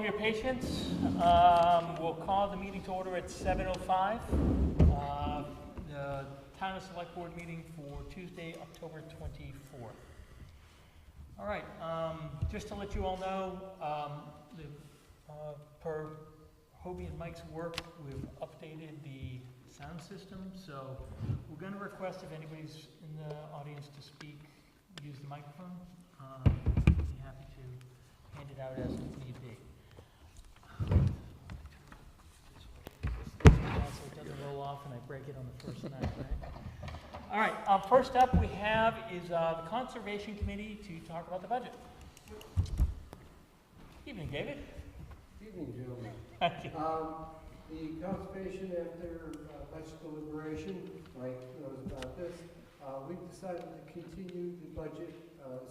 your patience. We'll call the meeting to order at 7:05. The Town of Select Board meeting for Tuesday, October 24th. All right, just to let you all know, per Hobie and Mike's work, we've updated the sound system, so we're going to request if anybody's in the audience to speak, use the microphone. Be happy to hand it out as need be. So it doesn't roll off and I break it on the first night, right? All right, first up we have is the Conservation Committee to talk about the budget. Evening, David. Evening, gentlemen. Thank you. The conservation, after much deliberation, Mike knows about this, we've decided to continue the budget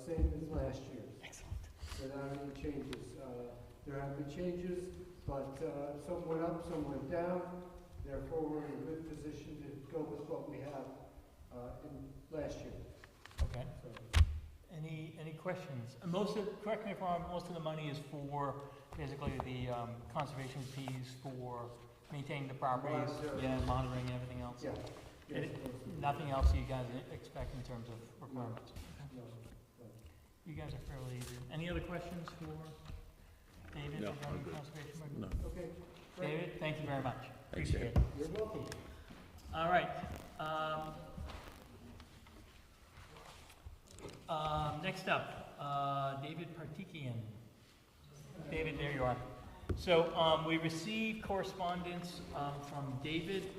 same as last year. Excellent. Without any changes. There have been changes, but some went up, some went down. Therefore, we're in a good position to go with what we have in last year. Okay. So, Any questions? Correct me if I'm wrong, most of the money is for basically the conservation fees for maintaining the properties, monitoring and everything else. yeah. And Yes, nothing else you guys expect in terms of requirements? no. You guys are fairly easy. Any other questions for David No, regarding I'm good. conservation? No. Okay. great. David, thank you very much. Thanks, Appreciate Dave. it. You're welcome. All right. Next up, David Partikian. David, there you are. So we received correspondence from David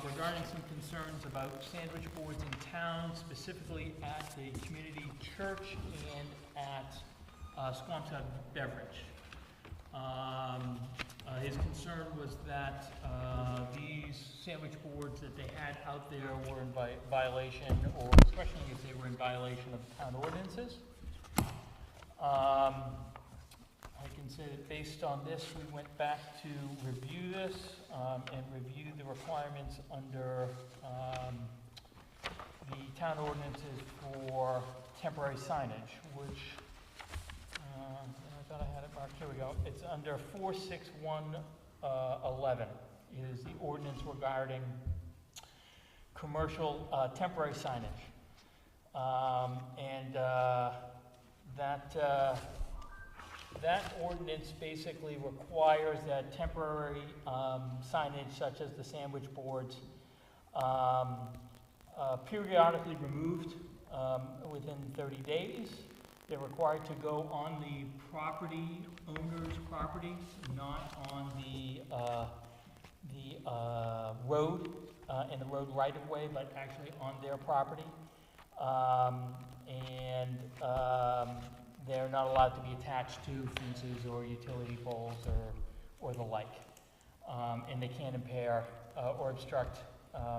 regarding some concerns about sandwich boards in town, specifically at the community church and at Squamscott Beverage. His concern was that these sandwich boards that they had out there were in violation, or especially if they were in violation of town ordinances. I can say that based on this, we went back to review this and review the requirements under the town ordinances for temporary signage, which I thought I had it marked. Here we go. It's under 46111. It is the ordinance regarding commercial temporary signage. That ordinance basically requires that temporary signage such as the sandwich boards periodically removed within 30 days. They're required to go on the property owner's property, not on the road, in the road right-of-way, but actually on their property. They're not allowed to be attached to fences or utility poles or the like. And they can't impair or obstruct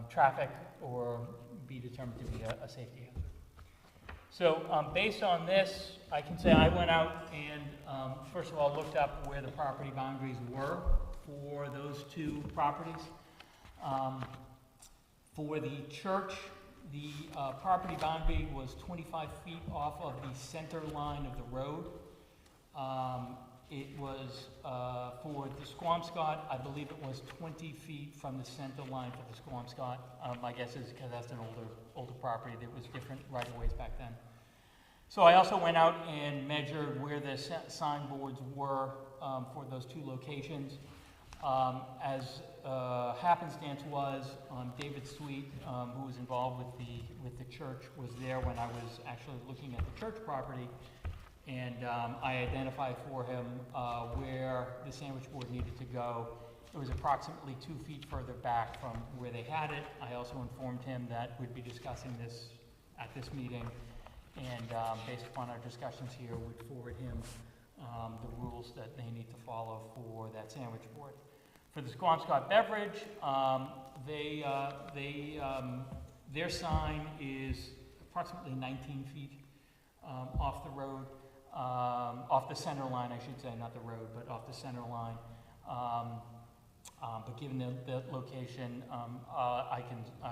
traffic or be determined to be a safety hazard. So based on this, I can say I went out and first of all looked up where the property boundaries were for those two properties. For the church, the property boundary was 25 feet off of the center line of the road. It was for the Squamscott, I believe it was 20 feet from the center line for the Squamscott. My guess is because that's an older property that was different right-of-ways back then. So I also went out and measured where the signboards were for those two locations. As happenstance was, David Sweet, who was involved with the church, was there when I was actually looking at the church property, and I identified for him where the sandwich board needed to go. It was approximately 2 feet further back from where they had it. I also informed him that we'd be discussing this at this meeting, and based upon our discussions here, we'd forward him the rules that they need to follow for that sandwich board. For the Squamscott Beverage, their sign is approximately 19 feet off the road, off the center line, I should say, not the road, but off the center line. But given the location, I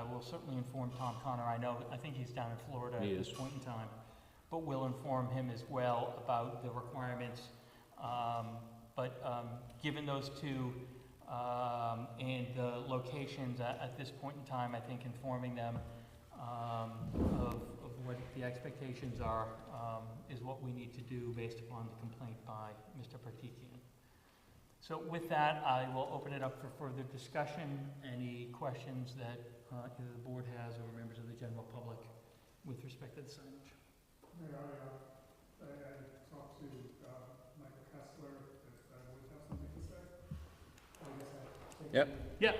will certainly inform Tom Connor. I think he's down in Florida at this point in time, but we'll inform him as well about the requirements Given those two and the locations at this point in time, I think informing them of what the expectations are is what we need to do based upon the complaint by Mr. Partikian. So with that, I will open it up for further discussion. Any questions that either the board has or members of the general public with respect to the signage? I talked to Michael Kessler, if I would have something to say. Yep. Yep.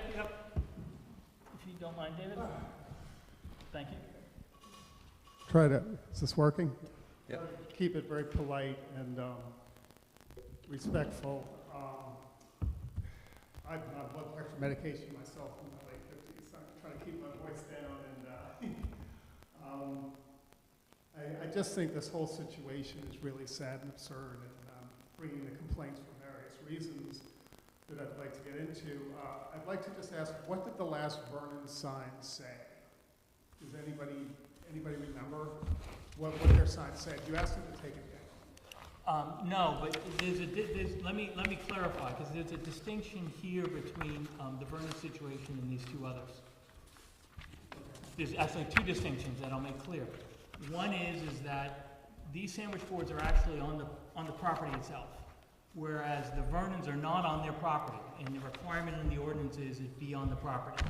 If you don't mind, David. Thank you. Is this working? Yep. Keep it very polite and respectful. I'm on blood pressure medication myself in my late 50s, so I'm trying to keep my voice down. And I just think this whole situation is really sad and absurd, and bringing the complaints for various reasons that I'd like to get into. I'd like to just ask, what did the last Vernon sign say? Does anybody remember what their sign said? You asked them to take it down. No, but let me clarify, because there's a distinction here between the Vernon situation and these two others. There's actually two distinctions that I'll make clear. One is that these sandwich boards are actually on the property itself, whereas the Vernons are not on their property, and the requirement in the ordinance is it be on the property.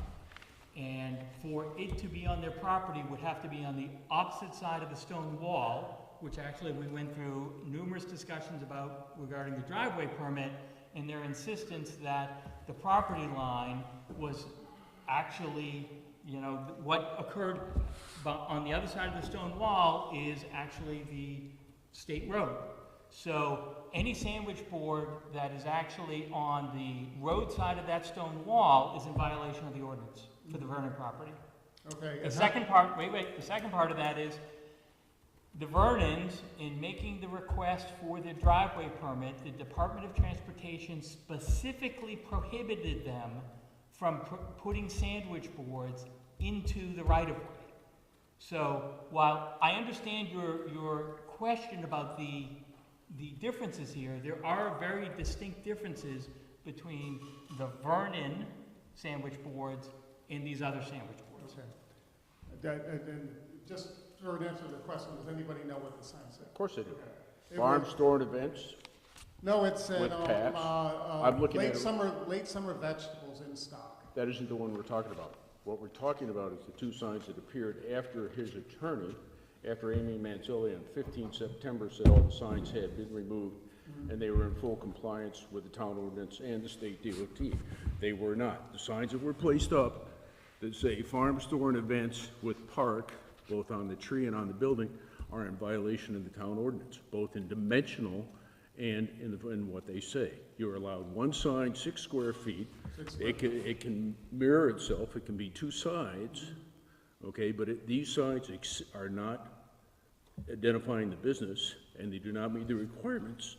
And for it to be on their property would have to be on the opposite side of the stone wall, which actually we went through numerous discussions about regarding the driveway permit, and their insistence that the property line was actually, what occurred on the other side of the stone wall is actually the state road. So any sandwich board that is actually on the road side of that stone wall is in violation of the ordinance for the Vernon property. Okay. The second part, the second part of that is the Vernons, in making the request for the driveway permit, the Department of Transportation specifically prohibited them from putting sandwich boards into the right-of-way. So while I understand your question about the differences here, there are very distinct differences between the Vernon sandwich boards and these other sandwich boards. Okay. And just for an answer to the question, does anybody know what the sign said? Of course they do. Okay. Farm, store, and events. No, it said With Pabst. I'm looking at it. late summer vegetables in stock. That isn't the one we're talking about. What we're talking about is the two signs that appeared after his attorney, after Amy Manzilli on 15 September said all the signs had been removed and they were in full compliance with the town ordinance and the state DOT. They were not. The signs that were placed up that say farm, store, and events with park, both on the tree and on the building, are in violation of the town ordinance, both in dimensional and in what they say. You're allowed one sign, 6 square feet. It can mirror itself. It can be two sides, okay? But these signs are not identifying the business, and they do not meet the requirements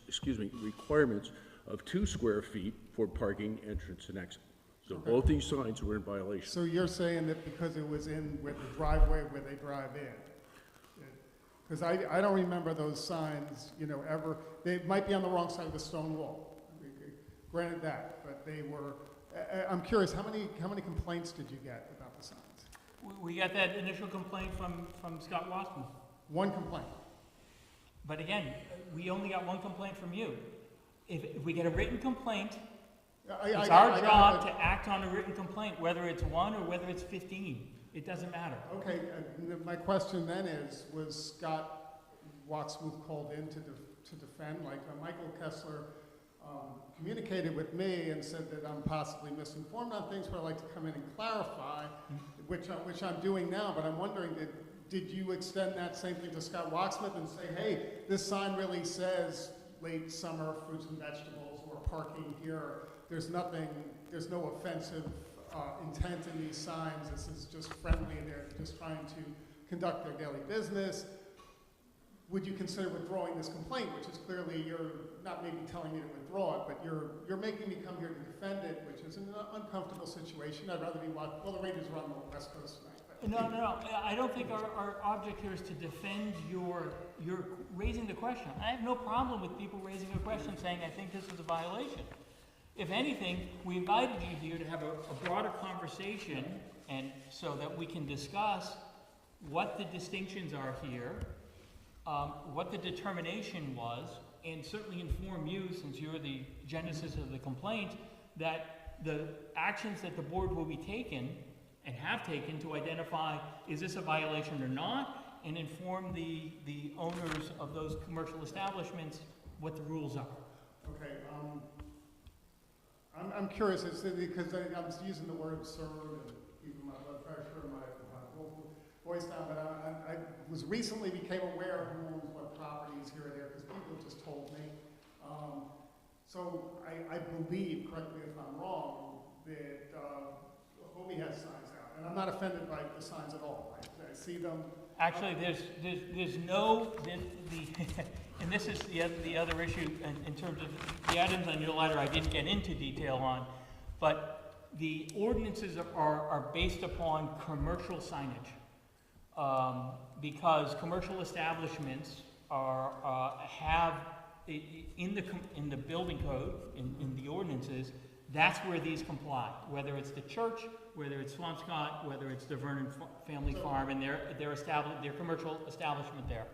of 2 square feet for parking, entrance, and exit. So Okay. both these signs were in violation. So you're saying that because it was in where the driveway where they drive in? Because I don't remember those signs, ever. They might be on the wrong side of the stone wall. Granted that, but they were. I'm curious, how many complaints did you get about the signs? We got that initial complaint from Scott Wassman. One complaint. But again, we only got one complaint from you. If we get a written complaint, it's our job to act on a written complaint, whether it's 1 or whether it's 15. It doesn't matter. Okay, my question then is, was Scott Watsmuth called in to defend? Like Michael Kessler communicated with me and said that I'm possibly misinformed on things, but I'd like to come in and clarify, which I'm doing now, but I'm wondering, did you extend that same thing to Scott Watsmuth and say, hey, this sign really says late summer fruits and vegetables or parking here? There's no offensive intent in these signs. This is just friendly. They're just trying to conduct their daily business. Would you consider withdrawing this complaint, which is clearly you're not maybe telling me to withdraw it, but you're making me come here to defend it, which is an uncomfortable situation. I'd rather be watching. Well, the Rangers are on the West Coast tonight, but No, I don't think our object here is to defend your raising the question. I have no problem with people raising a question saying, I think this is a violation. If anything, we invited you here to have a broader conversation, and so that we can discuss what the distinctions are here, what the determination was, and certainly inform you, since you're the genesis of the complaint, that the actions that the board will be taking and have taken to identify, is this a violation or not, and inform the owners of those commercial establishments what the rules are. Okay, I'm curious, it's because I'm using the word absurd and keeping my blood pressure and my voice down, but I was recently became aware of who owns what properties here and there, because people just told me. So I believe, correct me if I'm wrong, that Hobie has signs out, and I'm not offended by the signs at all. I see them. Actually, there's no, and this is the other issue in terms of the items on your letter I didn't get into detail on, but the ordinances are based upon commercial signage. Because commercial establishments have, in the building code, in the ordinances, that's where these comply, whether it's the church, whether it's Swampscott, whether it's the Vernon Family Farm, and their commercial establishment there.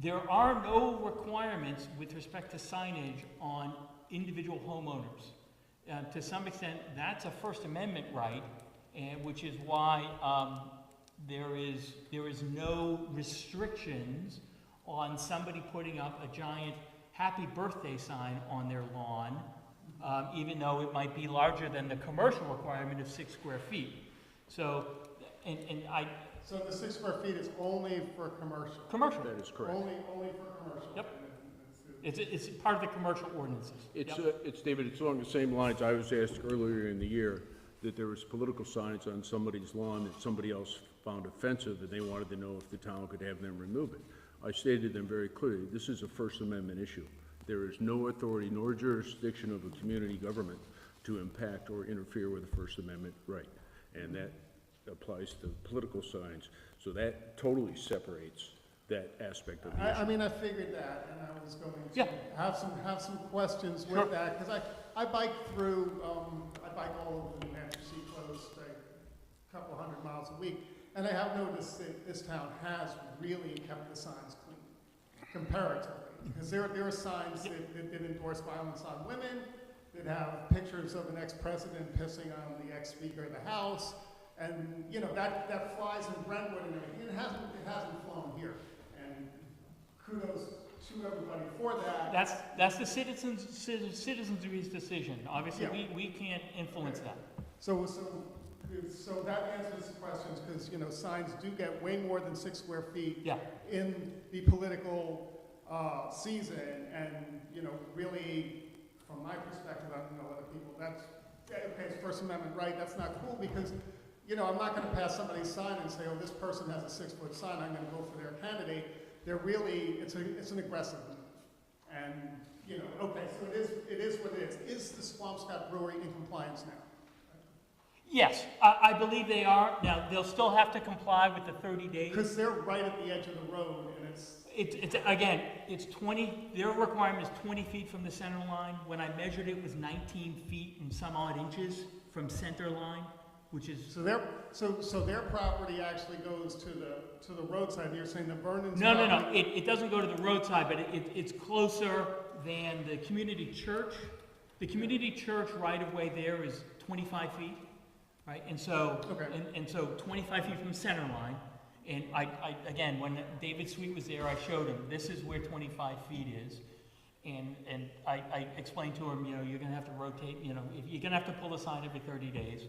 There are no requirements with respect to signage on individual homeowners. To some extent, that's a First Amendment right, which is why there is no restrictions on somebody putting up a giant happy birthday sign on their lawn, even though it might be larger than the commercial requirement of 6 square feet. So, So the 6 square feet is only for commercial? Commercial. That is correct. Only for commercial? Yep. It's part of the commercial ordinances. It's, Yep. it's, David, it's along the same lines. I was asked earlier in the year that there was political signs on somebody's lawn that somebody else found offensive, and they wanted to know if the town could have them remove it. I stated to them very clearly, this is a First Amendment issue. There is no authority nor jurisdiction of a community government to impact or interfere with the First Amendment right. And that applies to political signs. So that totally separates that aspect of the issue. I mean, I figured that, and I was going to Yeah. have some questions with Sure. that, because I bike through, I bike all over the New Hampshire seacoast, a couple hundred miles a week, and I have noticed that this town has really kept the signs clean, comparatively. Because there are signs that endorse violence on women, that have pictures of an ex-president pissing on the ex-speaker of the House, and, you know, that flies in Brentwood and everything. It hasn't flown here, and kudos to everybody for that. That's the citizenry's decision. Obviously, Yeah. we can't influence that. So that answers the questions, because, you know, signs do get way more than 6 square feet Yeah. in the political season, and, you know, really, from my perspective, I don't know other people, that's, okay, it's First Amendment right, that's not cool, because, you know, I'm not gonna pass somebody's sign and say, oh, this person has a 6-foot sign, I'm gonna go for their candidate. They're really, it's an aggressive move. And, you know, okay, so it is what it is. Is the Swampscott Brewery in compliance now? Yes, I believe they are. Now, they'll still have to comply with the 30 days. Because they're right at the edge of the road, and It's 20, their requirement is 20 feet from the center line. When I measured it, it was 19 feet and some odd inches from center line, which is... so their property actually goes to the roadside. You're saying the Vernon's No. property- It doesn't go to the roadside, but it's closer than the community church. The community church right-of-way there is 25 feet, right? And so, Okay. and so 25 feet from the center line. And again, when David Sweet was there, I showed him, this is where 25 feet is. And I explained to him, you know, you're gonna have to rotate, you know, you're gonna have to pull the sign every 30 days.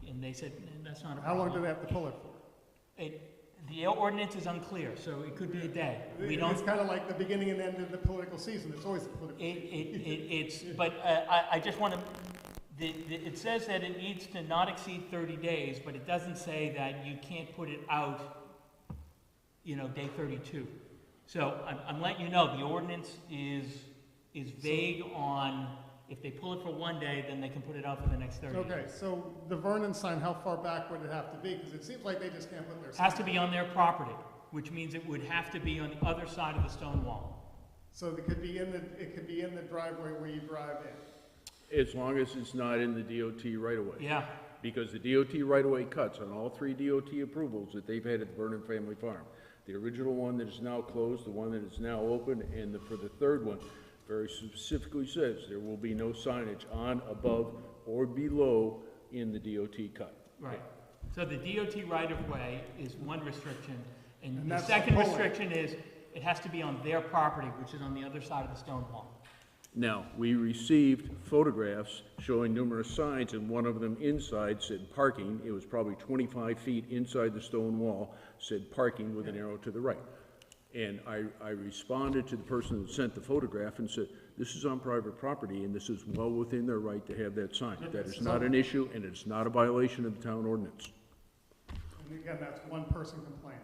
And they said, that's not a How problem. long do they have to pull it for? The ordinance is unclear, so it could be a day. We It's don't, kind of like the beginning and end of the political season. It's always the political season. but I just want to, it says that it needs to not exceed 30 days, but it doesn't say that you can't put it out, you know, day 32. So I'm letting you know, the ordinance is vague on If they pull it for one day, then they can put it out for the next 30 days. Okay, so the Vernon sign, how far back would it have to be? Because it seems like they just can't put their It sign. has to be on their property, which means it would have to be on the other side of the stone wall. So it could be in the driveway where you drive in. As long as it's not in the DOT right-of-way. Yeah, Because the DOT right-of-way cuts on all 3 DOT approvals that they've had at Vernon Family Farm. The original one that is now closed, the one that is now open, and for the third one, very specifically says there will be no signage on, above, or below in the DOT cut. right. So the DOT right-of-way is one restriction, and And the that's second the pulling. restriction is it has to be on their property, which is on the other side of the stone wall. Now, we received photographs showing numerous signs, and one of them inside said parking. It was probably 25 feet inside the stone wall, said parking with an arrow to the right. And I responded to the person that sent the photograph and said, this is on private property, and this is well within their right to have that sign. That is not an issue, and it's not a violation of the town ordinance. And again, that's one person complaining.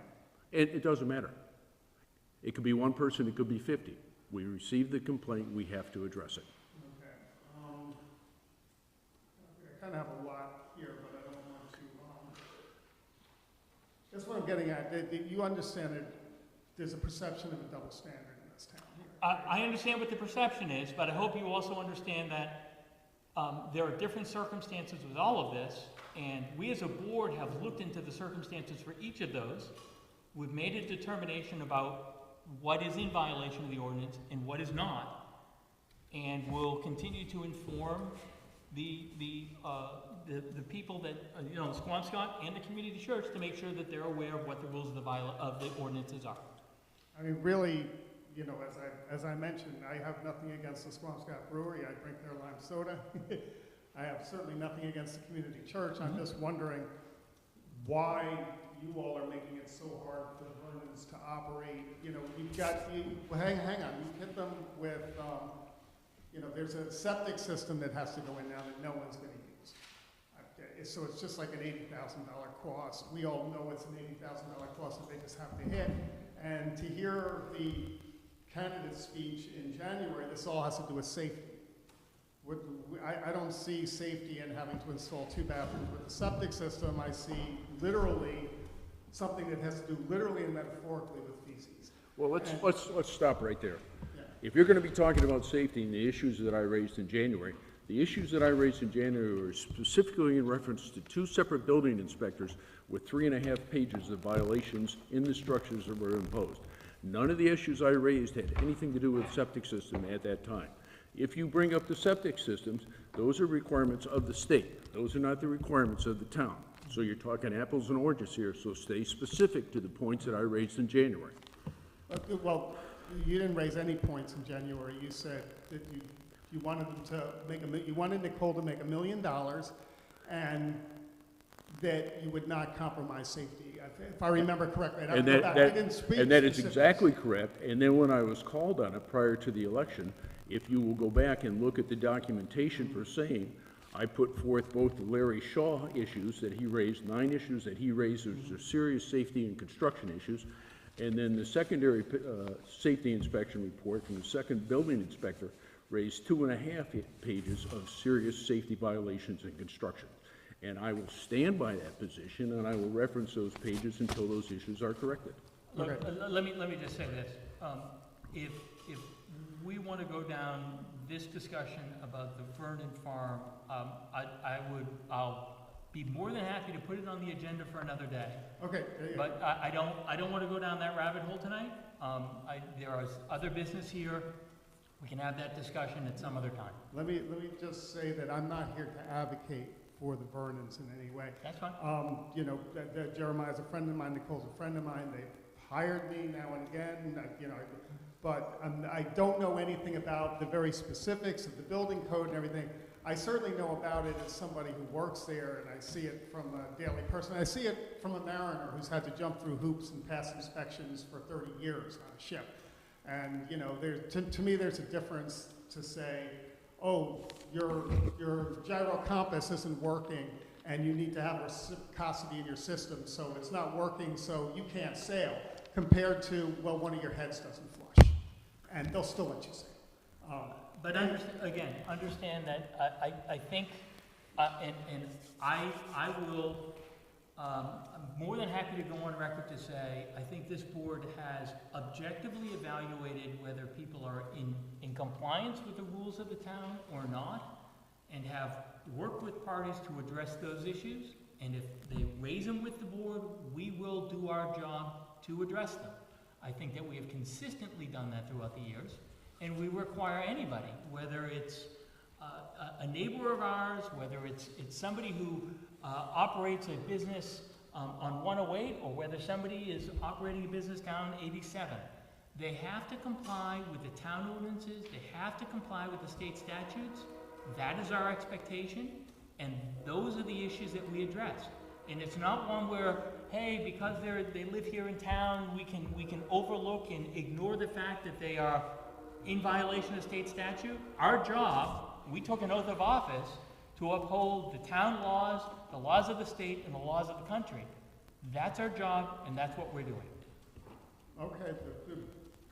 And it doesn't matter. It could be one person, it could be 50. We received the complaint, we have to address it. Okay. I kind of have a lot here, but I don't want to, that's what I'm getting at. You understand that there's a perception of a double standard in this town here. I understand what the perception is, but I hope you also understand that there are different circumstances with all of this, and we as a board have looked into the circumstances for each of those. We've made a determination about what is in violation of the ordinance and what is not, and we'll continue to inform the people that, the Squamscott and the community church to make sure that they're aware of what the rules of the ordinances are. I mean, really, as I mentioned, I have nothing against the Squamscott Brewery. I drink their lime soda. I have certainly nothing against the community church. I'm just wondering why you all are making it so hard for the Vernons to operate. Hang on, you hit them with, there's a septic system that has to go in now that no one's gonna use. So it's just like an $80,000 cost. We all know it's an $80,000 cost that they just have to hit. And to hear the candidate's speech in January, this all has to do with safety. I don't see safety in having to install 2 bathrooms with the septic system. I see literally something that has to do literally and metaphorically with feces. Well, let's stop right there. Yeah. If you're gonna be talking about safety and the issues that I raised in January, the issues that I raised in January were specifically in reference to 2 separate building inspectors with 3.5 pages of violations in the structures that were imposed. None of the issues I raised had anything to do with septic system at that time. If you bring up the septic systems, those are requirements of the state. Those are not the requirements of the town. So you're talking apples and oranges here, so stay specific to the points that I raised in January. Well, you didn't raise any points in January. You said that you wanted them to you wanted Nicole to make $1 million, and that you would not compromise safety. If I remember correctly, I'd have to go back. I didn't speak and that is specifics. exactly correct. And then when I was called on it prior to the election, if you will go back and look at the documentation for saying, I put forth both the Larry Shaw issues that he raised, 9 issues that he raised, which are serious safety and construction issues, and then the secondary safety inspection report from the second building inspector raised 2.5 pages of serious safety violations in construction. And I will stand by that position, and I will reference those pages until those issues are corrected. Look, Okay. let me just say this. If we want to go down this discussion about the Vernon Farm, I'll be more than happy to put it on the agenda for another day. Okay. But I don't want to go down that rabbit hole tonight. There is other business here. We can have that discussion at some other time. Let me just say that I'm not here to advocate for the Vernons in any way. That's fine. That Jeremiah's a friend of mine, Nicole's a friend of mine. They've hired me now and again, but I don't know anything about the very specifics of the building code and everything. I certainly know about it as somebody who works there, and I see it from a daily person. I see it from a mariner who's had to jump through hoops and pass inspections for 30 years on a ship. And, to me, there's a difference to say, oh, your gyro compass isn't working, and you need to have reciprocity in your system, so it's not working, so you can't sail, compared to, well, one of your heads doesn't flush, and they'll still let you sail. But again, understand that I think, and I will, I'm more than happy to go on record to say, I think this board has objectively evaluated whether people are in compliance with the rules of the town or not, and have worked with parties to address those issues. And if they raise them with the board, we will do our job to address them. I think that we have consistently done that throughout the years, and we require anybody, whether it's a neighbor of ours, whether it's somebody who operates a business on 108, or whether somebody is operating a business down 87. They have to comply with the town ordinances, they have to comply with the state statutes. That is our expectation, and those are the issues that we address. And it's not one where, hey, because they live here in town, we can overlook and ignore the fact that they are in violation of state statute. Our job, we took an oath of office to uphold the town laws, the laws of the state, and the laws of the country. That's our job, and that's what we're doing. Okay,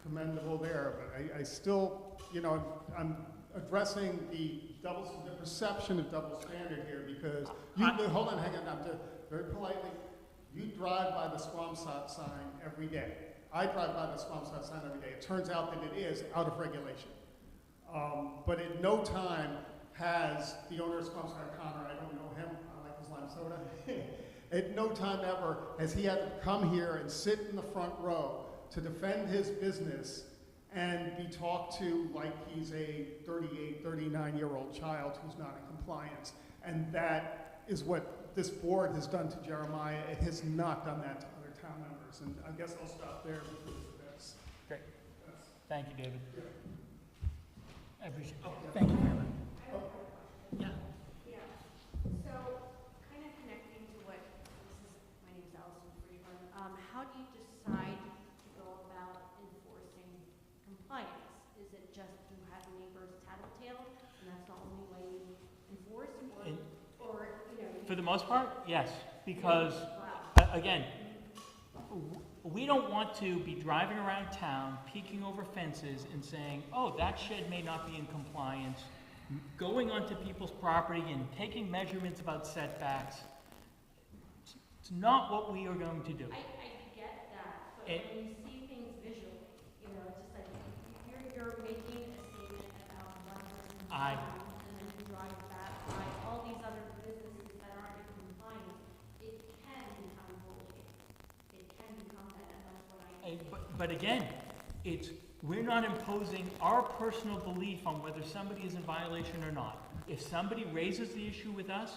commendable there, but I still, you know, I'm addressing the perception of double standard here, because hold on, hang on, I'm just, very politely, you drive by the Squamsat sign every day. I drive by the Squamsat sign every day. It turns out that it is out of regulation. But at no time has the owner of Squamsat, Connor, I don't know him, I like his lime soda, at no time ever has he had to come here and sit in the front row to defend his business and be talked to like he's a 38, 39-year-old child who's not in compliance. And that is what this board has done to Jeremiah. It has not done that to other town members. And I guess I'll stop there because that's... Great. Thank you, David. I appreciate it. Thank you very much. Yeah. Yeah, so kind of connecting to what, my name is Allison Freeman, how do you decide to go about enforcing compliance? Is it just to have neighbors tattletale, and that's the only way you enforce, or you know? For the most part, yes, because, again, we don't want to be driving around town, peeking over fences and saying, oh, that shed may not be in compliance, going onto people's property and taking measurements about setbacks. It's not what we are going to do. I get that, but when you see things visually, you know, it's just like, if you're making a statement about one person's house, and then you drive that by all these other businesses that aren't in compliance, it can become bullying. It can become that, and that's what I think. But again, we're not imposing our personal belief on whether somebody is in violation or not. If somebody raises the issue with us,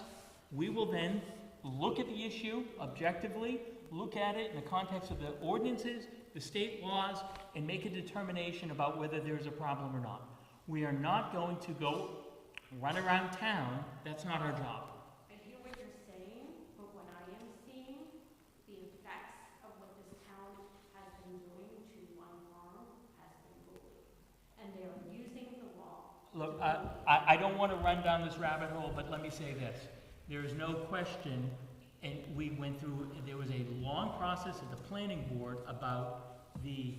we will then look at the issue objectively, look at it in the context of the ordinances, the state laws, and make a determination about whether there's a problem or not. We are not going to go run around town. That's not our job. I hear what you're saying, but what I am seeing, the effects of what this town has been doing to one farm has been bullying. And they are using the law. Look, I don't want to run down this rabbit hole, but let me say this. There is no question, and we went through, there was a long process at the planning board about the,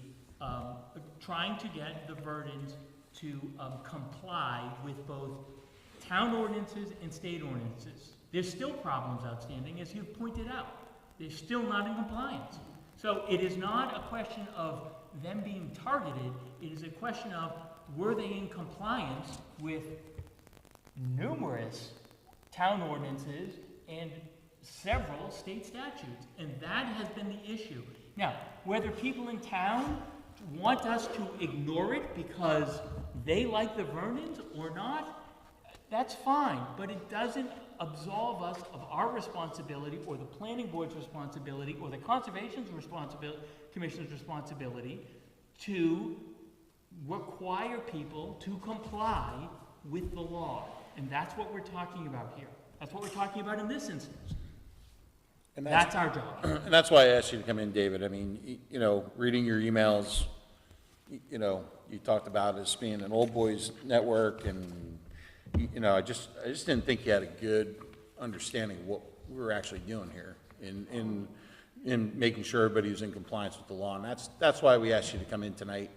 trying to get the Verdens to comply with both town ordinances and state ordinances. There's still problems outstanding, as you've pointed out. They're still not in compliance. So it is not a question of them being targeted. It is a question of, were they in compliance with numerous town ordinances and several state statutes? And that has been the issue. Now, whether people in town want us to ignore it because they like the Vernons or not, that's fine, but it doesn't absolve us of our responsibility, or the planning board's responsibility, or the conservation's commission's responsibility to require people to comply with the law. And that's what we're talking about here. That's what we're talking about in this instance. And That's our job. And that's why I asked you to come in, David. I mean, you know, reading your emails, you know, you talked about us being an old boys network, and, you know, I just didn't think you had a good understanding of what we were actually doing here in making sure everybody was in compliance with the law. And that's why we asked you to come in tonight.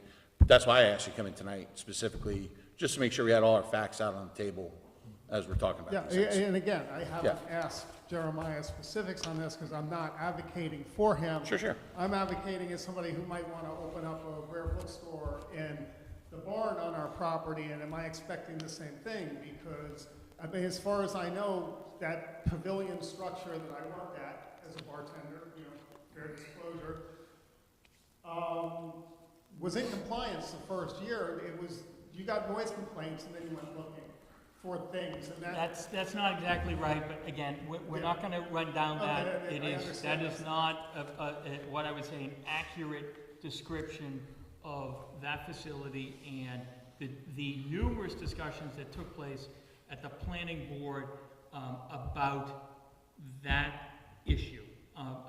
That's why I asked you to come in tonight, specifically just to make sure we had all our facts out on the table as we're talking Yeah, about these things. and again, I haven't asked Jeremiah specifics on this because I'm not advocating for him. Sure. I'm advocating as somebody who might want to open up a rare bookstore in the barn on our property, and am I expecting the same thing? Because, I mean, as far as I know, that pavilion structure that I worked at as a bartender, you know, fair disclosure, was in compliance the first year. It was, you got noise complaints and then you went looking for things, and That's not exactly right, but again, we're not gonna run down that. Okay, It I is, understand that is that. not what I would say, an accurate description of that facility and the numerous discussions that took place at the planning board about that issue.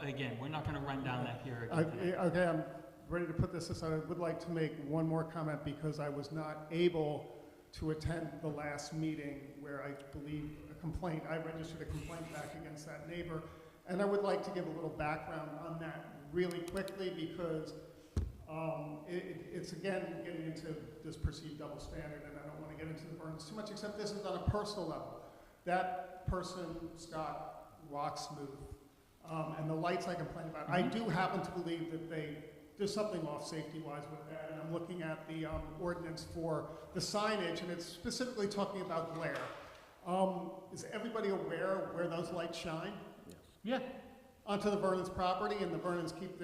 Again, we're not gonna run down that here again tonight. Okay, I'm ready to put this aside. I would like to make one more comment because I was not able to attend the last meeting where I believe I registered a complaint back against that neighbor. And I would like to give a little background on that really quickly because it's again getting into this perceived double standard, and I don't want to get into the burns too much, except this is on a personal level. That person, Scott, walks smooth. And the lights I complain about, I do happen to believe that there's something off safety-wise with that, and I'm looking at the ordinance for the signage, and it's specifically talking about glare. Is everybody aware where those lights shine? Yeah, Onto the Vernon's property, and the Vernons keep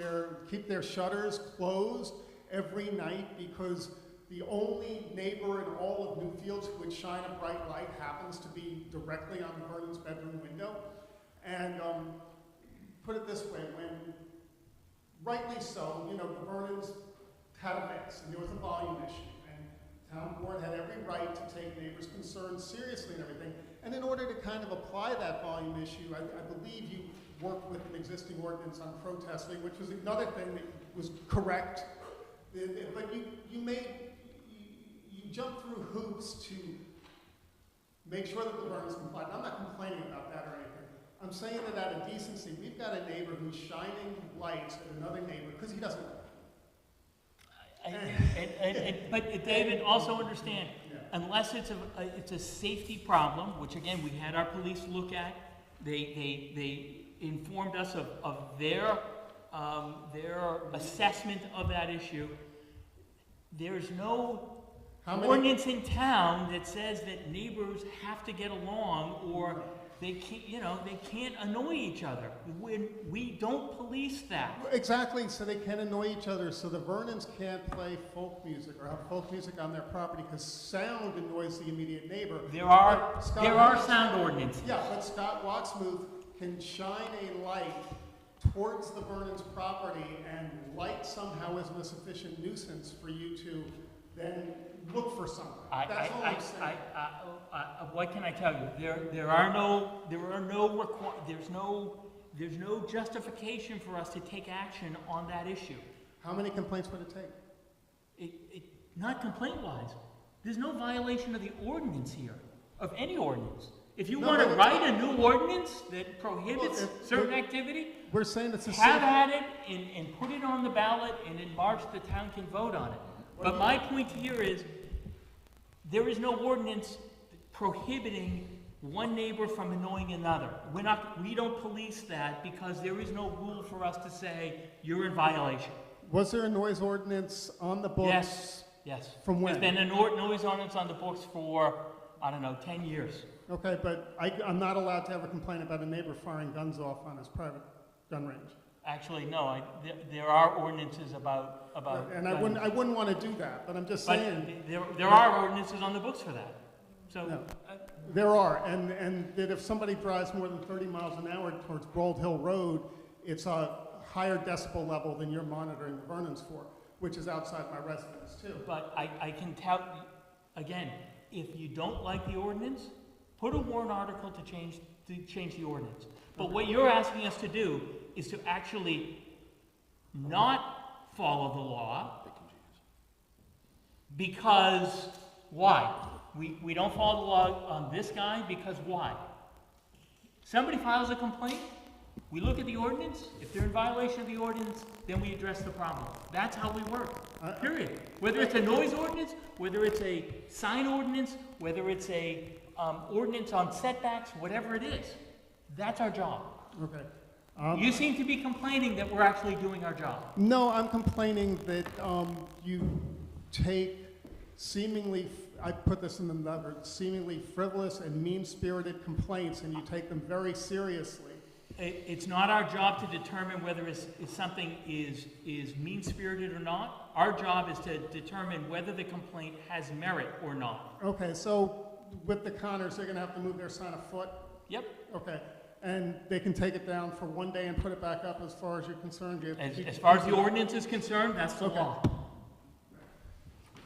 their shutters closed every night because the only neighbor in all of Newfields who would shine a bright light happens to be directly on the Vernon's bedroom window. And put it this way, when rightly so, you know, the Vernons had a mix, and there was a volume issue, and town board had every right to take neighbors' concerns seriously and everything. And in order to kind of apply that volume issue, I believe you worked with an existing ordinance on protesting, which was another thing that was correct. But you jumped through hoops to make sure that the Vernons complied. And I'm not complaining about that or anything. I'm saying that out of decency, we've got a neighbor who's shining lights at another neighbor because he doesn't know. but David, also understand, Yeah. unless it's a safety problem, which again, we had our police look at, they informed us of their assessment of that issue. There's no How many- ordinance in town that says that neighbors have to get along or they can't annoy each other. We don't police that. Exactly, so they can annoy each other, so the Vernons can't play folk music or have folk music on their property because sound annoys the immediate neighbor. There are But Scott- there are sound ordinances. Yeah, but Scott Watsmuth can shine a light towards the Vernons property and light somehow isn't a sufficient nuisance for you to then look for something. That's all I'm saying. What can I tell you? There's no justification for us to take action on that issue. How many complaints would it take? Not complaint-wise. There's no violation of the ordinance here, of any ordinance. If you No, want to but- write a new ordinance that prohibits Well, if- certain activity, We're saying it's a have city. at it and put it on the ballot, and in March, the town can vote on it. But my point here is, there is no ordinance prohibiting one neighbor from annoying another. We don't police that because there is no rule for us to say, you're in violation. Was there a noise ordinance on the books? Yes. From when? There's been a noise ordinance on the books for, 10 years. Okay, but I'm not allowed to ever complain about a neighbor firing guns off on his private gun range. Actually, no, there are ordinances about. And I wouldn't want to do that, but I'm just But saying, there are ordinances on the books for that. So, No. there are, and that if somebody drives more than 30 miles an hour towards Broad Hill Road, it's a higher decibel level than you're monitoring the Vernons for, which is outside my residence too. but I can tell, again, if you don't like the ordinance, put a warrant article to change the ordinance. But what you're asking us to do is to actually not follow the law, because why? We don't follow the law on this guy because why? Somebody files a complaint, We look at the ordinance, if they're in violation of the ordinance, then we address the problem. That's how we work, period. Whether it's a noise ordinance, whether it's a sign ordinance, whether it's a, ordinance on setbacks, whatever it is, that's our job. Okay. You seem to be complaining that we're actually doing our job. No, I'm complaining that you take seemingly, I put this in the number, seemingly frivolous and mean-spirited complaints, and you take them very seriously. It's not our job to determine whether something is mean-spirited or not. Our job is to determine whether the complaint has merit or not. Okay, so with the Connors, they're gonna have to move their sign a foot? Yep. Okay, and they can take it down for one day and put it back up as far as you're concerned? As far as the ordinance is concerned, that's the Okay. law.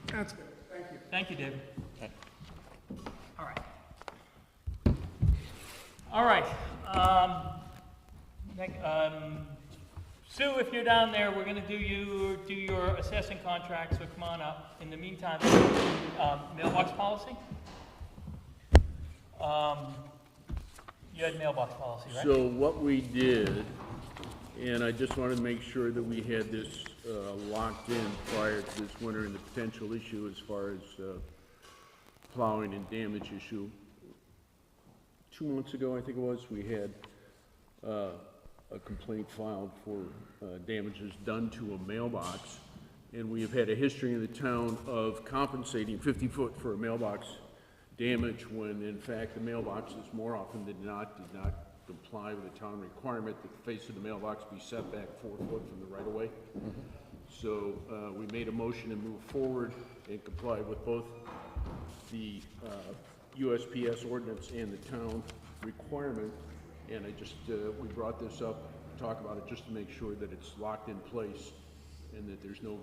That's good, thank you. Thank you, David. All right. All right. Sue, if you're down there, we're gonna do your assessing contract, so come on up. In the meantime, mailbox policy? You had mailbox policy, right? So what we did, and I just wanted to make sure that we had this locked in prior to this winter and the potential issue as far as plowing and damage issue. 2 months ago, I think it was, we had a complaint filed for damages done to a mailbox. And we have had a history in the town of compensating 50 foot for a mailbox damage when in fact the mailboxes more often than not did not comply with the town requirement that the face of the mailbox be set back 4 foot from the right of way. So we made a motion to move forward and comply with both the USPS ordinance and the town requirement. And I just, we brought this up, talk about it just to make sure that it's locked in place and that there's no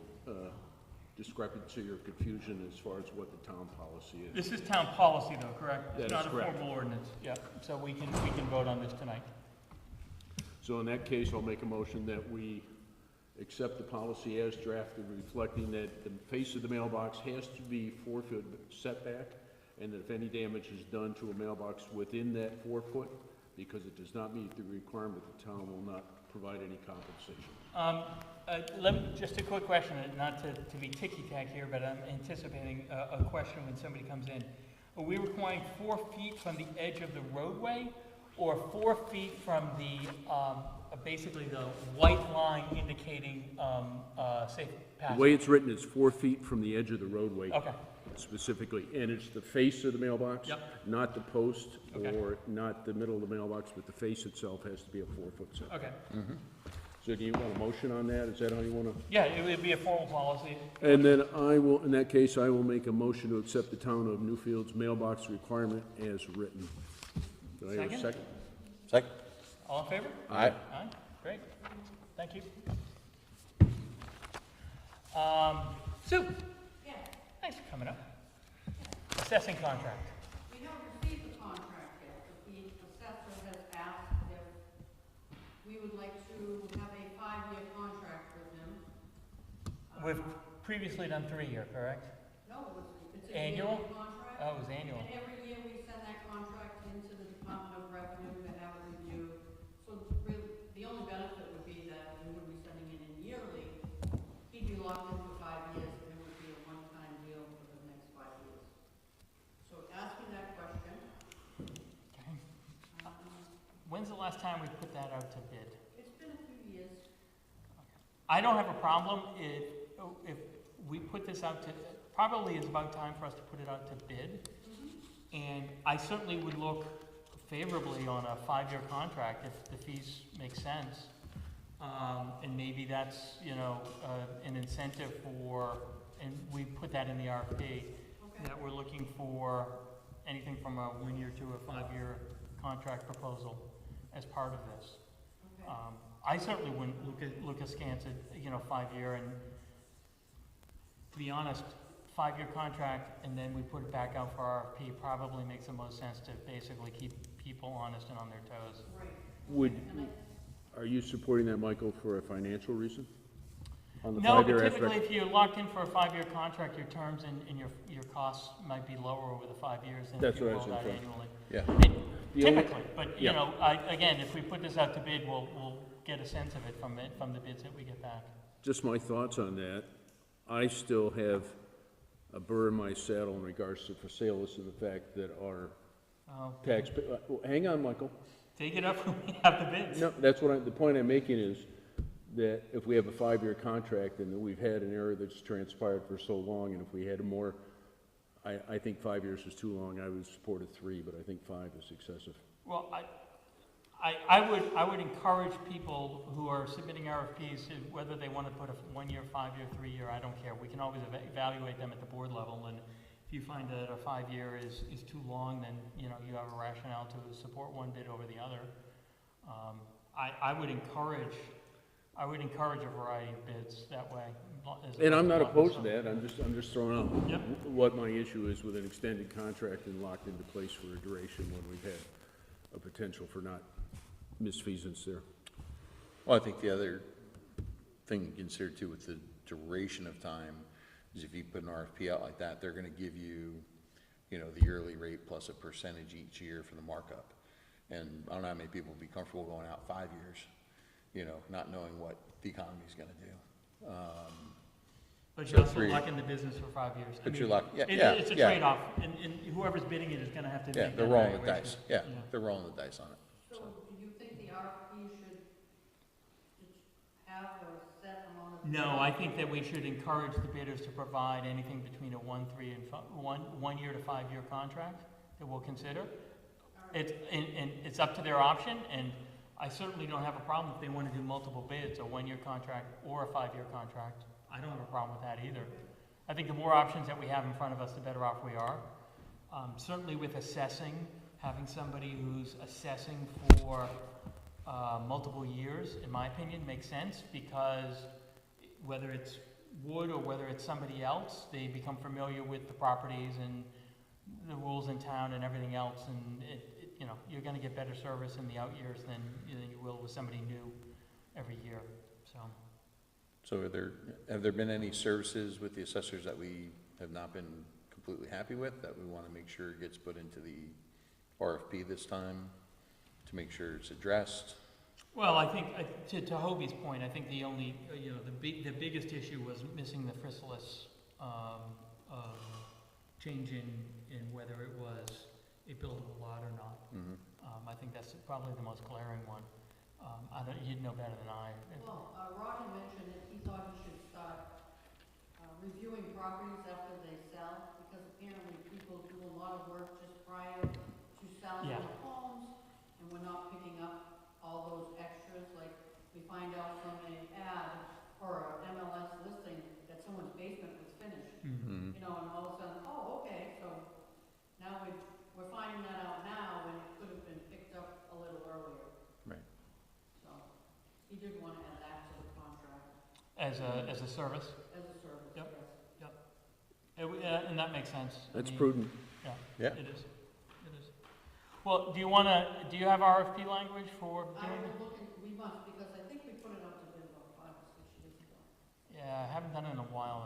discrepancy or confusion as far as what the town policy is. This is town policy though, correct? That is It's not a correct. formal ordinance, yeah, so we can vote on this tonight. So in that case, I'll make a motion that we accept the policy as drafted, reflecting that the face of the mailbox has to be 4 foot setback, and that if any damage is done to a mailbox within that 4 foot, because it does not meet the requirement, the town will not provide any compensation. Just a quick question, not to be ticky-tack here, but I'm anticipating a question when somebody comes in. Are we requiring 4 feet from the edge of the roadway, or 4 feet from the, basically the white line indicating, safe The passage? way it's written is 4 feet from the edge of the roadway Okay, specifically, and it's the face of the mailbox, Yep. not the post, Okay. or not the middle of the mailbox, but the face itself has to be a 4 foot setback. okay. So do you want a motion on that? Is that how you want to? Yeah, it would be a formal policy. And then I will, in that case, I will make a motion to accept the town of Newfield's mailbox requirement as written. Do I have a Second? second? Second? All in favor? Aye. Aye, great, thank you. Sue? Yeah, Thanks for coming up. Assessing contract. We haven't received the contract yet, but the assessor has asked if we would like to have a 5-year contract with him. We've previously done 3-year, correct? No, it's a Annual? yearly contract. Oh, it was annual. And every year we send that contract into the Department of Revenue to have it reviewed. So really, the only benefit would be that we would be sending it in yearly. He'd be locked in for 5 years, and it would be a one-time deal for the next 5 years. So asking that question. Okay. um, When's the last time we put that out to bid? It's been a few years. I don't have a problem if we put this out to, probably is about time for us to put it out to bid. And I certainly would look favorably on a 5-year contract if the fees make sense. And maybe that's, an incentive for, and we put that in the RFP, Okay. that we're looking for anything from a 1-year to a 5-year contract proposal as part of this. Okay. I certainly wouldn't look askance at, 5-year, and to be honest, 5-year contract, and then we put it back out for RFP probably makes the most sense to basically keep people honest and on their toes. Right. Would, And are you supporting that, Michael, for a financial reason? on the No, but five-year typically, aspect? if you're locked in for a 5-year contract, your terms and your costs might be lower over the 5 years than if That's you what I roll was that gonna say. annually. Yeah. The only- Typically, but, you Yeah. know, again, if we put this out to bid, we'll get a sense of it from the bids that we get back. Just my thoughts on that. I still have a burr in my saddle in regards to for sale list and the fact that our Oh, tax, hang on, Michael. take it up when we have the bids. No, that's what the point I'm making is that if we have a 5-year contract and that we've had an area that's transpired for so long, and if we had more, I think 5 years is too long. I would support a 3, but I think 5 is excessive. Well, I would encourage people who are submitting RFPs, whether they want to put a 1-year, 5-year, 3-year, I don't care. We can always evaluate them at the board level, and if you find that a 5-year is too long, then, you know, you have a rationale to support one bid over the other. I would encourage a variety of bids that way. And I'm not opposed to that. I'm just throwing out Yep. what my issue is with an extended contract and locked into place for a duration when we've had a potential for not misfeasance there. Well, I think the other thing to consider too with the duration of time is if you put an RFP out like that, they're gonna give you, you know, the yearly rate plus a percentage each year for the markup. And I don't know how many people would be comfortable going out 5 years, you know, not knowing what the economy's gonna do. But So you also 3. lock in the business for 5 years. I But mean, you're locked, yeah, It's a yeah. trade-off, and whoever's bidding it is gonna have to Yeah, make they're that rolling the evaluation. dice, yeah, they're rolling the dice on it. So do you think the RFP should have a set amount of? No, I think that we should encourage the bidders to provide anything between a 1 year to 5-year contract that we'll consider. It's up to their option, and I certainly don't have a problem if they want to do multiple bids, a 1-year contract or a 5-year contract. I don't have a problem with that either. I think the more options that we have in front of us, the better off we are. Certainly with assessing, having somebody who's assessing for multiple years, in my opinion, makes sense, because whether it's Wood or whether it's somebody else, they become familiar with the properties and the rules in town and everything else, and you know, you're gonna get better service in the out years than you will with somebody new every year, so. So have there been any services with the assessors that we have not been completely happy with, that we want to make sure gets put into the RFP this time, to make sure it's addressed? Well, I think, to Hobie's point, I think the only, you know, the biggest issue was missing the Chrysalis change in whether it was a buildable lot or not. Mhm. I think that's probably the most glaring one. You'd know better than I. Well, Rod had mentioned that he thought he should start reviewing properties after they sell, because apparently people do a lot of work just prior to selling Yeah. their homes, and we're not picking up all those extras, like we find out from an ad or an MLS listing that someone's basement was finished, Mhm. you know, and all of a sudden, oh, okay, so now we're finding that out now when it could have been picked up a little earlier. Right. So, he did want to add that to the contract As a service, as a service, Yep. yes. and that makes sense. I That's mean, prudent. Yeah. It is. Well, do you have RFP language for I doing will it? look at, we must, because I think we put it up to bid about 5 or 6 years ago. Yeah, I haven't done it in a while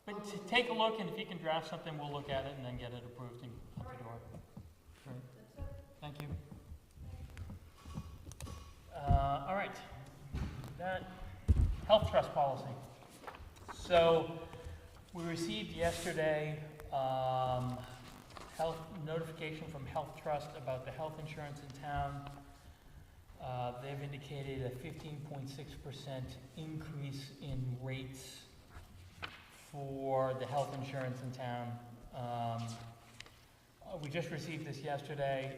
though. But take a look, and if you can draft something, we'll look at it and then get it approved and out the door. Great. That's it. Thank you. All right. That, health trust policy. So, we received yesterday, health notification from Health Trust about the health insurance in town. They've indicated a 15.6% increase in rates for the health insurance in town. We just received this yesterday.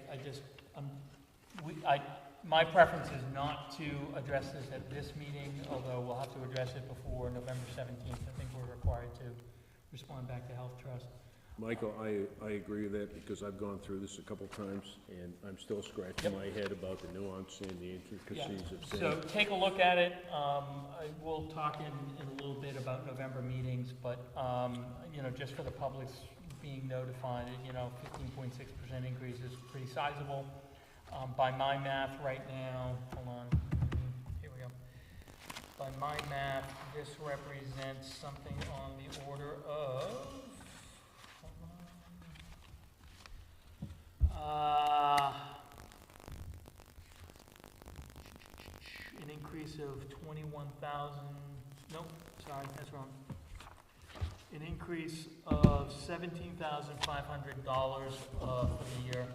My preference is not to address this at this meeting, although we'll have to address it before November 17th. I think we're required to respond back to Health Trust. Michael, I agree with that because I've gone through this a couple times and I'm still scratching my head about the nuance and the intricacies of So things. take a look at it. We'll talk in a little bit about November meetings, but, you know, just for the public's being notified, you know, 15.6% increase is pretty sizable. By my math right now, hold on, here we go. By my math, this represents something on the order of, an increase of 21,000, nope, sorry, that's wrong. An increase of $17,500 for the year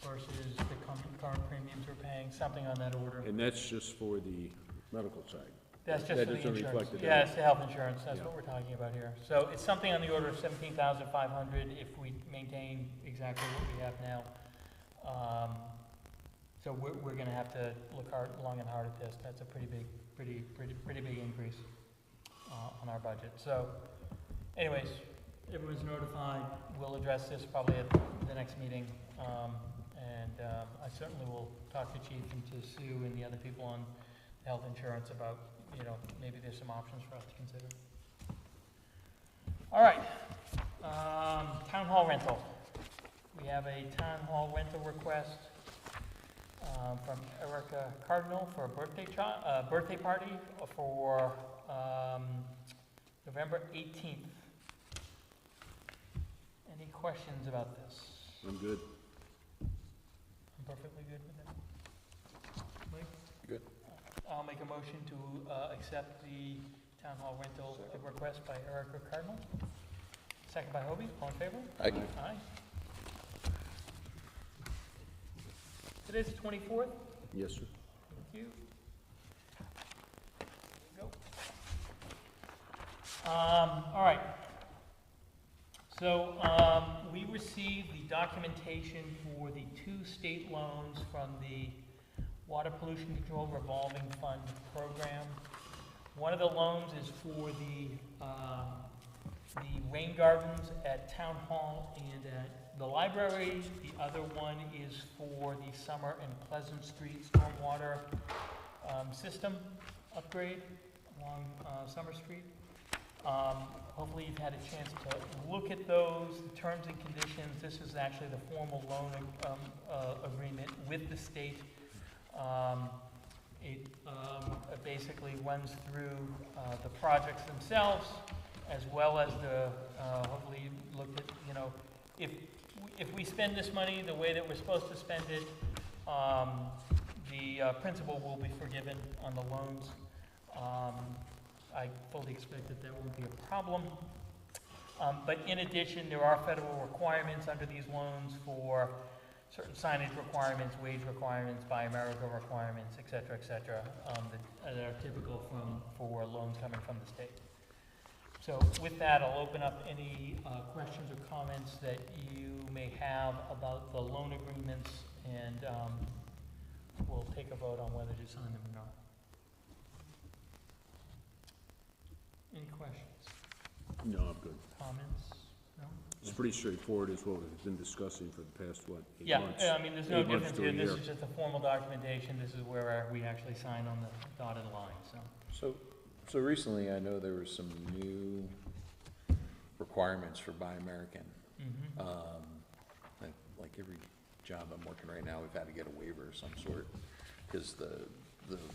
versus the current premiums we're paying, something on that order. And that's just for the medical side. That's just That for the isn't insurance. reflected in Yeah, it. it's the health insurance, that's Yeah. what we're talking about here. So it's something on the order of 17,500 if we maintain exactly what we have now. So we're gonna have to look long and hard at this. That's a pretty big increase on our budget. So anyways, everyone's notified. We'll address this probably at the next meeting. And I certainly will talk to Chief and to Sue and the other people on health insurance about, maybe there's some options for us to consider. All right, town hall rental. We have a town hall rental request from Erica Cardinal for a birthday party for November 18th. Any questions about this? I'm good. I'm perfectly good with that. Mike? Good. I'll make a motion to accept the town hall rental request by Erica Cardinal. Second by Hobie, all in favor? Aye. Aye. Today's the 24th. Yes, sir. Thank you. Go. All right. So, we received the documentation for the 2 state loans from the Water Pollution Control Revolving Fund Program. One of the loans is for the rain gardens at Town Hall and at the library. The other one is for the Summer and Pleasant Street stormwater system upgrade along Summer Street. Hopefully you've had a chance to look at those, the terms and conditions. This is actually the formal loan agreement with the state. It basically runs through the projects themselves, as well as the, hopefully you looked at, if we spend this money the way that we're supposed to spend it, the principal will be forgiven on the loans. I fully expect that won't be a problem. But in addition, there are federal requirements under these loans for certain signage requirements, wage requirements, Buy America requirements, et cetera, that are typical for loans coming from the state. So with that, I'll open up any questions or comments that you may have about the loan agreements, and we'll take a vote on whether to sign them or not. Any questions, No, I'm good. comments? No? It's pretty straightforward as what we've been discussing for the past, 8 Yeah, months? I mean, there's no 8 months difference to a here. This year. is just a formal documentation. This is where we actually sign on the dotted line, so. So recently, I know there were some new requirements for Buy American. Like every job I'm working right now, we've had to get a waiver of some sort, because the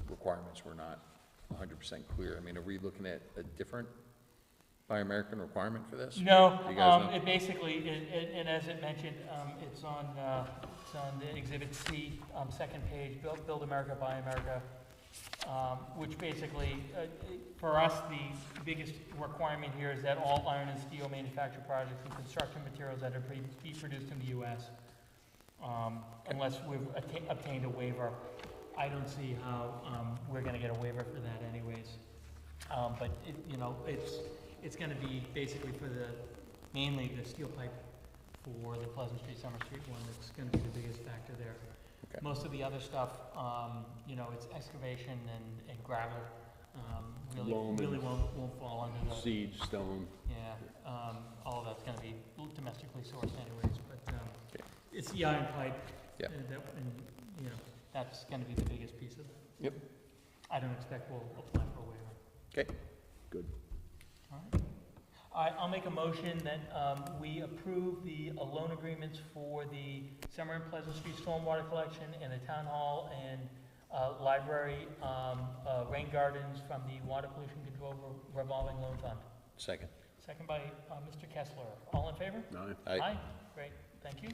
requirements were not 100% clear. I mean, are we looking at a different Buy American requirement for this? No, You guys know? it basically, and as it mentioned, it's on the Exhibit C, second page, Build America, Buy America, which basically, for us, the biggest requirement here is that all iron and steel manufactured projects and construction materials that are be produced in the U.S., unless we've obtained a waiver. I don't see how we're gonna get a waiver for that anyways. But it's gonna be basically for mainly the steel pipe for the Pleasant Street, Summer Street one that's gonna be the biggest factor there. Okay. Most of the other stuff, it's excavation and gravel, Loam really and won't fall under the, Seed, stone. yeah, all of that's gonna be domestically sourced anyways, but, Okay. it's the iron pipe. Yeah. That's gonna be the biggest piece of it. Yep. I don't expect we'll apply for a waiver. Okay. Good. All right. I'll make a motion that we approve the loan agreements for the Summer and Pleasant Street stormwater collection and the town hall and library, rain gardens from the Water Pollution Control Revolving Loan Fund. Second. Second by Mr. Kessler. All in favor? Aye. Aye. Great, thank you.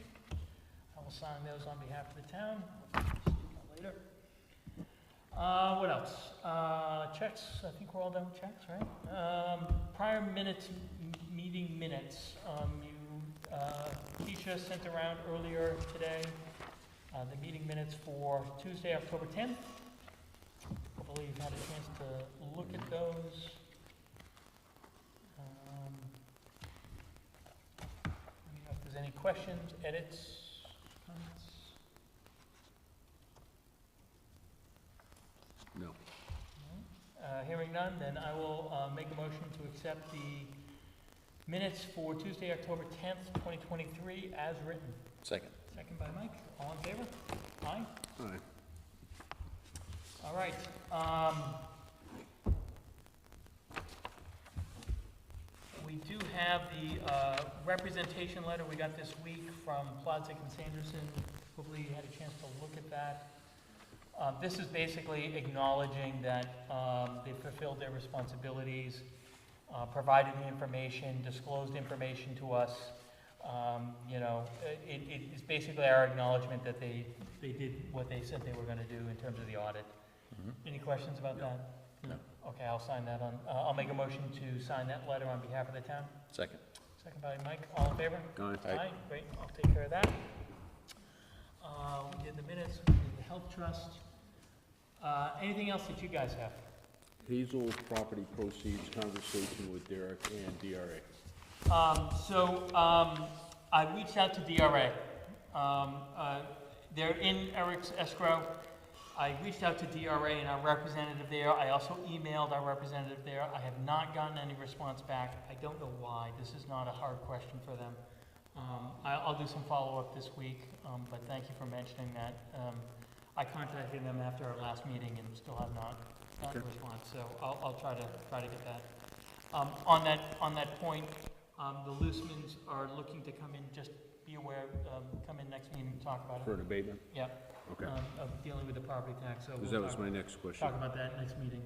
I will sign those on behalf of the town. Just do that later. What else? Checks, I think we're all done with checks, right? Prior minutes, meeting minutes. Keisha sent around earlier today the meeting minutes for Tuesday, October 10th. Hopefully you've had a chance to look at those. Let me know if there's any questions, edits, comments. No. Hearing none, then I will make a motion to accept the minutes for Tuesday, October 10th, 2023, as written. Second. Second by Mike. All in favor? Aye? Aye. All right. We do have the representation letter we got this week from Plodzik and Sanderson. Hopefully you had a chance to look at that. This is basically acknowledging that they fulfilled their responsibilities, provided the information, disclosed information to us. You know, it is basically our acknowledgement that they did what they said they were going to do in terms of the audit. Any questions about that? No. Okay, I'll sign that on, I'll make a motion to sign that letter on behalf of the town. Second. Second by Mike, all in favor? Aye. Aye. Great, I'll take care of that. We did the minutes, we did the health trust. Anything else that you guys have? Hazel property proceeds, conversation with Derek and DRA. I reached out to DRA. They're in Eric's escrow. I reached out to DRA and our representative there. I also emailed our representative there. I have not gotten any response back. I don't know why. This is not a hard question for them. I'll do some follow-up this week, but thank you for mentioning that. I contacted them after our last meeting and still have not gotten a response, so I'll try to get that. On that point, the Loosmans are looking to come in, just be aware, come in next meeting and talk about For it. an abatement? Yeah, Okay. of dealing with the property tax, so Because we'll that was talk, my next question. talk about that next meeting.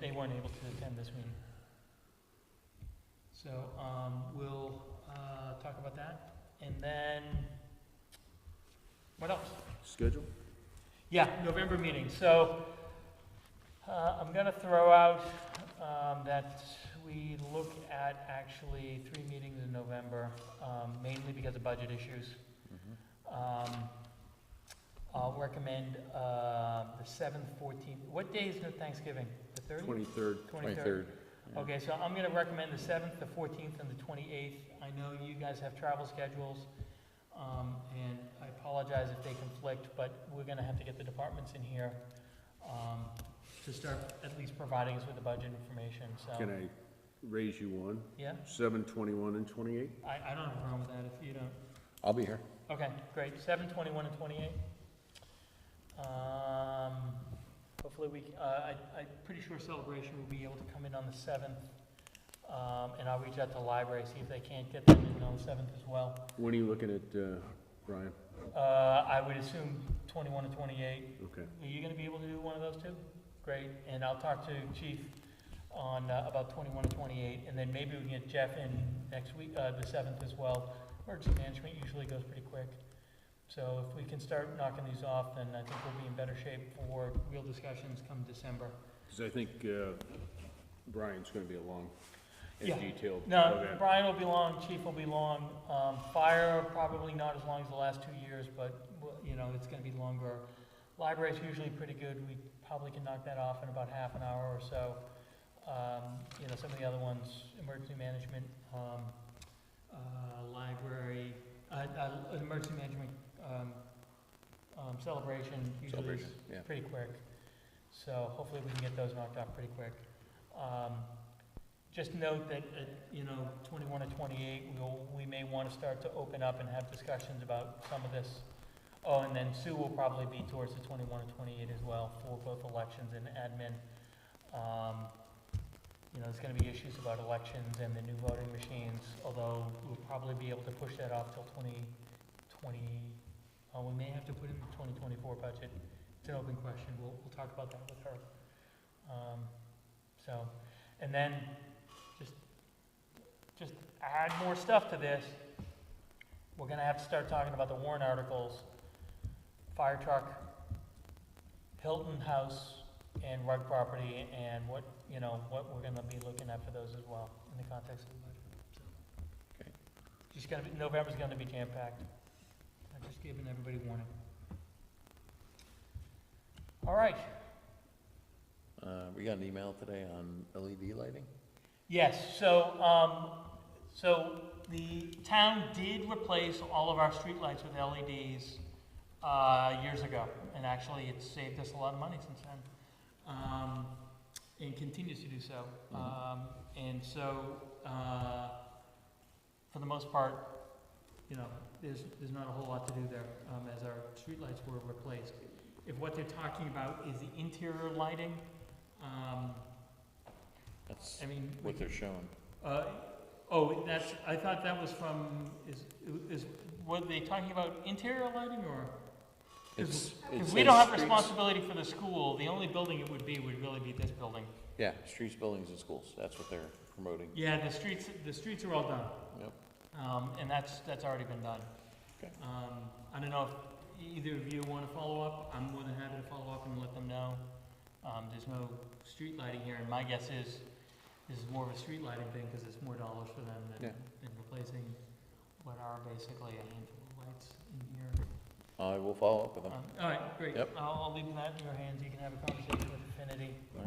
They weren't able to attend this meeting. So, we'll, talk about that. And then, what else? Schedule? Yeah, November meeting. So, I'm gonna throw out, that we look at actually 3 meetings in November, mainly because of budget issues. I'll recommend, the 7th, 14th. What day is Thanksgiving? The 30th? 23rd. 23rd. Okay, so I'm gonna recommend the 7th, the 14th, and the 28th. I know you guys have travel schedules, and I apologize if they conflict, but we're gonna have to get the departments in here, to start at least providing us with the budget information, so. Can I raise you one? Yeah, 7, 21, and 28? I don't have a problem with that if you don't. I'll be here. Okay, great, 7, 21, and 28. Hopefully I'm pretty sure Celebration will be able to come in on the 7th, and I'll reach out to the library, see if they can't get them in on the 7th as well. When are you looking at, Brian? I would assume 21 and 28. Okay. Are you gonna be able to do one of those two? Great, and I'll talk to Chief on, about 21 and 28, and then maybe we can get Jeff in next week, the 7th as well. Emergency management usually goes pretty quick. So if we can start knocking these off, then I think we'll be in better shape for real discussions come December. Because I think Brian's going to be a long and Yeah. detailed No, event. Brian will be long, Chief will be long. Fire, probably not as long as the last 2 years, but, you know, it's gonna be longer. Library's usually pretty good, we probably can knock that off in about half an hour or so. You know, some of the other ones, emergency management, library, emergency management, celebration usually Celebration, is yeah. pretty quick. So hopefully we can get those knocked off pretty quick. Just note that, you know, 21 and 28, we may want to start to open up and have discussions about some of this. Oh, and then Sue will probably be towards the 21 and 28 as well for both elections and admin. You know, there's going to be issues about elections and the new voting machines, although we'll probably be able to push that off till 2020. We may have to put in the 2024 budget it's an open question. We'll talk about that with her. So, and then just add more stuff to this. We're gonna have to start talking about the warrant articles, fire truck, Hilton House, and rug property, and what we're gonna be looking at for those as well, in the context of the budget. So, Okay. just November's gonna be jam-packed. I'm just giving everybody warning. All right. We got an email today on LED lighting? Yes, so the town did replace all of our streetlights with LEDs years ago, and actually it's saved us a lot of money since then, and continues to do so. And so, for the most part, there's not a whole lot to do there, as our streetlights were replaced. If what they're talking about is the interior lighting, That's I mean, what they're showing. I thought that was from, were they talking about interior lighting, or? Because we don't have responsibility for the school, the only building it would really be this building. Yeah, streets, buildings, and schools, that's what they're promoting. Yeah, the streets are all done. Yep. And that's already been done. Okay. I don't know if either of you want to follow up. I'm more than happy to follow up and let them know. There's no street lighting here, and my guess is this is more of a street lighting thing because it's more dollars for them than replacing what are basically a handful of lights in here. I will follow up with them. All right, great. Yep. I'll leave that in your hands. You can have a conversation with Affinity. All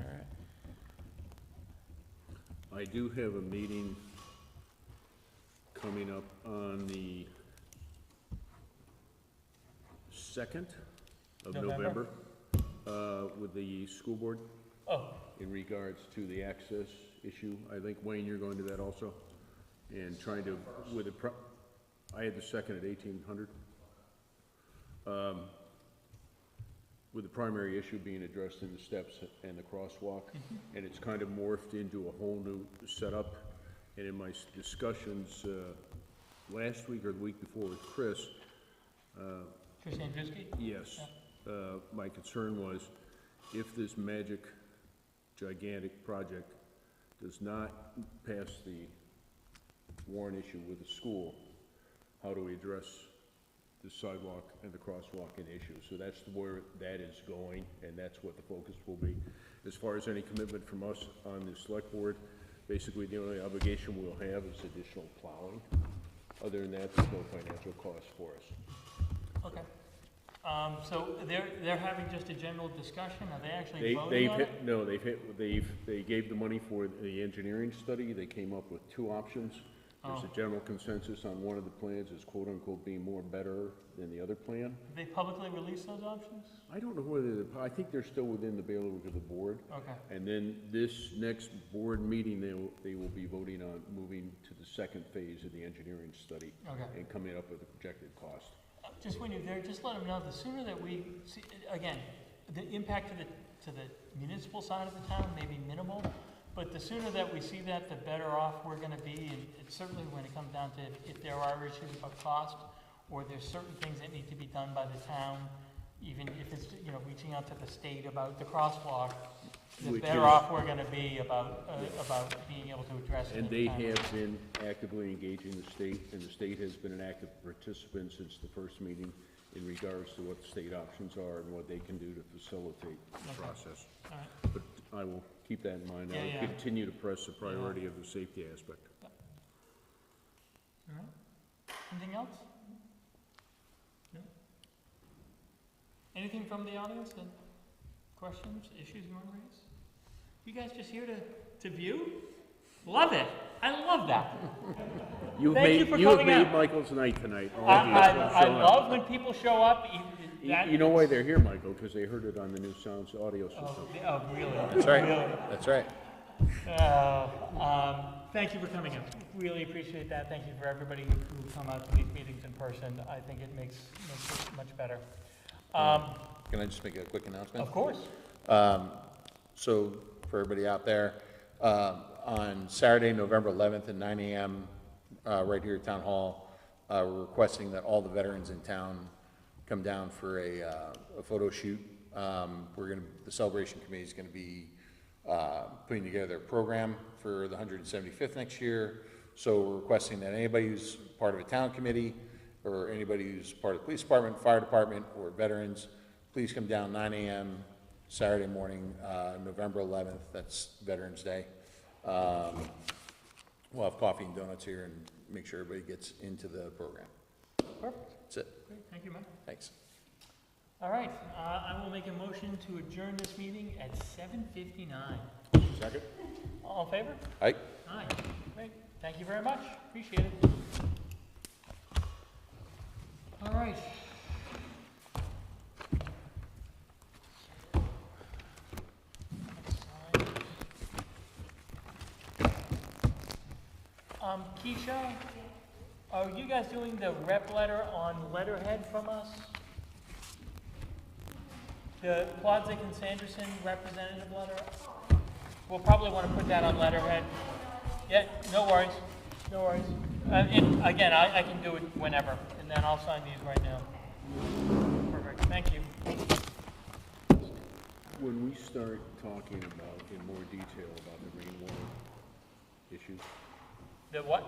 right. I do have a meeting coming up on the 2nd of November? November with the school board Oh, in regards to the access issue. I think, Wayne, you're going to that also? And trying to, I had the 2nd at 1800. With the primary issue being addressed in the steps and the crosswalk, and it's kind of morphed into a whole new setup. And in my discussions last week or the week before with Chris, Chris Andruski? yes, my concern was if this gigantic project does not pass the warrant issue with the school, how do we address the sidewalk and the crosswalk issue? So that's where that is going, and that's what the focus will be. As far as any commitment from us on the select board, basically the only obligation we'll have is additional plowing. Other than that, there's no financial cost for us. Okay. So they're having just a general discussion? Are they actually voting on it? No, they gave the money for the engineering study. They came up with 2 options. There's a general consensus on one of the plans as quote-unquote being better than the other plan. Did they publicly release those options? I don't know whether, I think they're still within the bailiwick of the board. Okay. And then this next board meeting, they will be voting on moving to the 2nd phase of the engineering study. Okay. And coming up with a projected cost. Just when you're there, just let them know, the sooner that we see, again, the impact to the municipal side of the town may be minimal, but the sooner that we see that, the better off we're gonna be, and it's certainly when it comes down to if there are issues about cost, or there's certain things that need to be done by the town, even if it's, reaching out to the state about the crosswalk, the Which better is- off we're gonna be about being able to address it. And in they time. have been actively engaging the state, and the state has been an active participant since the first meeting in regards to what the state options are and what they can do to facilitate the process. All right. But I will keep that in mind. Yeah, I'll yeah. continue to press the priority of the safety aspect. All right. Anything else? No? Anything from the audience? Questions, issues you want to raise? You guys just here to view? Love it. I love that. Thank you for You have coming out. made Michael's night tonight. all of you for I showing up. love when people show up. You know why they're here, Michael? Because they heard it on the new sound audio system. Oh, really? That's right, that's right. Thank you for coming in. Really appreciate that. Thank you for everybody who come out to these meetings in person. I think it makes it much better. Can I just make a quick announcement? Of course. So for everybody out there, on Saturday, November 11th at 9 a.m., right here at Town Hall, we're requesting that all the veterans in town come down for a photo shoot The celebration committee is gonna be, putting together a program for the 175th next year. So we're requesting that anybody who's part of a town committee, or anybody who's part of the police department, fire department, or veterans, please come down 9 a.m. Saturday morning, November 11th, that's Veterans Day. We'll have coffee and donuts here and make sure everybody gets into the program. Perfect. That's it. Great, thank you, Mike. Thanks. All right, I will make a motion to adjourn this meeting at 7:59. Second? All in favor? Aye. Aye. Great, thank you very much, appreciate it. All right. Keisha, are you guys doing the rep letter on letterhead from us? The Plodzik and Sanderson representative letter? We'll probably want to put that on letterhead. Yeah, no worries, no worries. And again, I can do it whenever, and then I'll sign these right now. Perfect, thank you. When we start talking about, in more detail about the rainwater issues, The what?